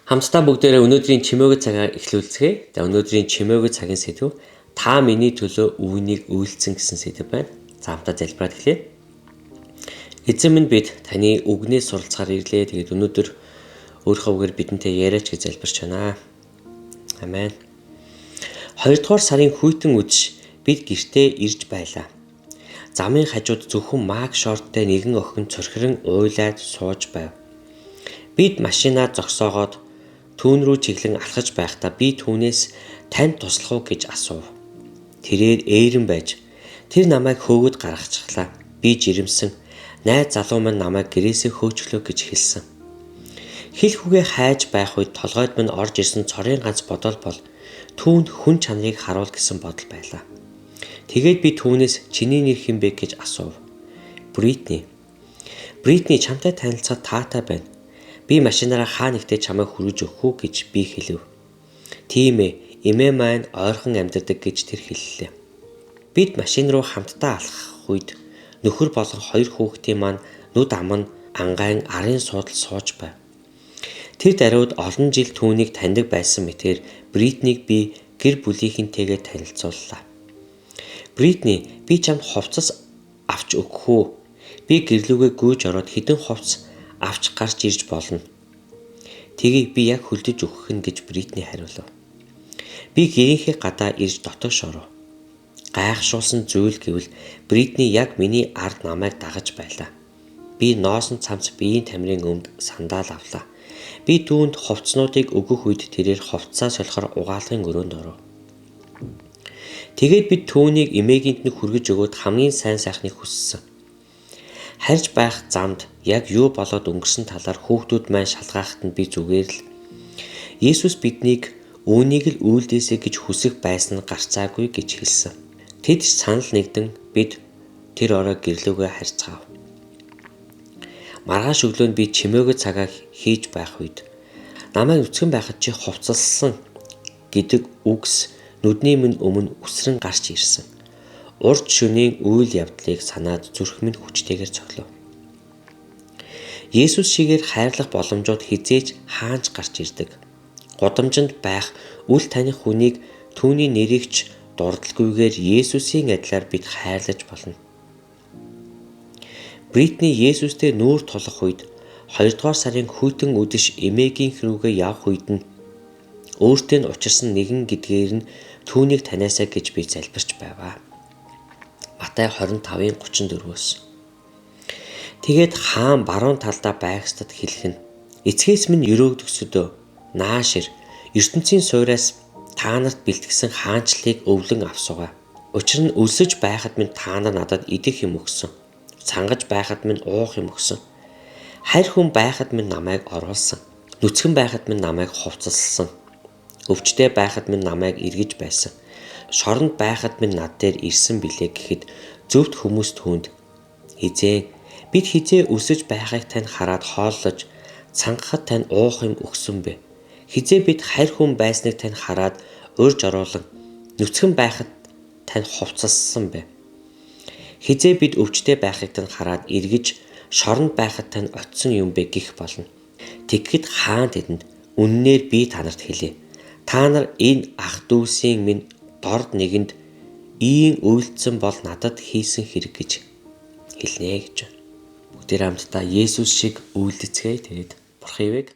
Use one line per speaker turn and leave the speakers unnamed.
Хамтдаа бүгдээрээ өнөөдрийн чимээгүй цагаа эхлүүлцгээе. За өнөөдрийн чимээгүй цагийн сэдв та миний төлөө үүнийг үйлцэн гэсэн сэдв байна. За хамтдаа залбираад эхлэе. Эзэн минь бид таны үгнээс суралцахаар ирлээ. Тэгээд өнөөдөр өөрийнхөө үгээр бидэнтэй яриач гэж залбирч байна. Амен. 2 дугаар сарын хүйтэн үдш бид гэртээ ирж байлаа. Замын хажууд зөвхөн маг шорттой нэгэн охин цорхирон уйлаад сууж байв. Бид машинаа зогсоогоод түүн рүү чиглэн алхаж байхдаа би түүнээс танд туслах уу гэж асуув. Тэрээр ээрэн байж тэр намайг хөөгд гаргачихлаа. Би жирэмсэн. Найз залуу маань намайг гэрээсээ хөөчлөө гэж хэлсэн. Хил хүгээ хайж байх үед толгойд минь орж ирсэн цорын ганц бодол бол түүнд хүн чанарыг харуул гэсэн бодол байлаа. Тэгээд би түүнээс чиний нэр хэн бэ гэж асуув. Бритни. Бритни чамтай танилцаад таатай байна. Би машинаараа хаа нэгтээ чамайг хүргэж өгөх үү гэж би хэлв. Тийм ээ, эмээ маань ойрхон амьдардаг гэж тэр хэллээ. Бид машин руу хамтдаа алхах үед нөхөр болон 2 хүүхдийн маань нүд ам нь ангаан арын суудал сууж байв. Тэр даруйд олон жил түүнийг таньдаг байсан мэтээр Бритнийг би гэр бүлийнхэнтэйгээ танилцууллаа. Бритни, би чамд хувцас авч өгөх үү? Би гэрлүүгээ гүйж ороод хідэн хувцас авч гарч ирж болно. Тгийг би яг хөлдөж өгөх нь гэж Бритни хариулав. Би гэрийнхээ гадаа ирж дотоош оров. Гайхшуулсан зүйл гэвэл Бритни яг миний ард намайг дагаж байлаа. Би ноосон цамц биеийн тамирын өмд сандаал авлаа. Би түүнд хувцснуудыг өгөх үед тэрээр хувцсаа солихоор угаалгын өрөөнд оров. Тэгээд бид түүнийг эмээгийнт нь хүргэж өгөөд хамгийн сайн сайхныг хүссэн. Харж байх замд яг юу болоод өнгөрсөн талаар хүүхдүүд маань шалгаахад нь би зүгээр л Есүс биднийг үүнийг л үйлдээсэй гэж хүсэх байсан нь гарцаагүй гэж хэлсэн. Тэд санал нэгдэн бид тэр орой гэрлүүгээ харьцаав. Маргааш өглөөнд би чимээгүй цагаа хийж байх үед намайг үцгэн байхад чи хувцалсан гэдэг үгс нүдний минь өмнө үсрэн гарч ирсэн. Урд шөнийн үйл явдлыг санаад зүрх минь хүчтэйгээр цоглов. Есүс шигээр хайрлах боломжууд хизээж хаанч гарч ирдэг. Гудамжинд байх үл таних хүнийг түүний нэрийг ч дурдалгүйгээр Есүсийн адилаар бид хайрлаж болно. Бритни Есүстэй нүүр тулах үед 2 дугаар сарын хүйтэн үдэш эмээгийн рүүгээ явх үед нь өөртөө нь учирсан нэгэн гэдгээр нь түүнийг таниасаа гэж би залбирч байваа. Матай 25:34-өөс. Тэгээд хаан баруун талдаа байхстад хэлэх нь эцгээс минь өрөөгдөхсөдөө наашир ертөнцийн суураас та нарт бэлтгэсэн хаанчлалыг өвлөн авсугаа. Учир нь өлсөж байхад минь та нар надад идэх юм өгсөн. Сангаж байхад минь уух юм өгсөн. Харь хүн байхад минь намайг оруулсан. Нүцгэн байхад минь намайг хувцаслсан. Өвчтэй байхад минь намайг эргэж байсан. Шоронд байхад минь над дээр ирсэн билээ гэхэд зөвхт хүмүүс түүнд хизээ бид хизээ өсөж байхыг тань хараад хооллож цангахад тань уух юм өгсөн бэ. Хизээ бид харь хүн байсныг тань хараад урьж оруулан нүцгэн байхад тань хувцаслсан бэ. Хизээ бид өвчтэй байхыг тань хараад эргэж шоронд байхад тань очсон юм бэ гэх болно. Тэгэхэд хаан тэдэнд үннээр би танарт хэлье. Та нар энэ ах дүүсийн минь дорд нэгэнд ийм үйлдэлсэн бол надад хийсэн хэрэг гэж хэлнэ гэж. Бүгдээр хамтдаа Есүс шиг үйлдэцгээе. Тэгээд Бурхан ивэг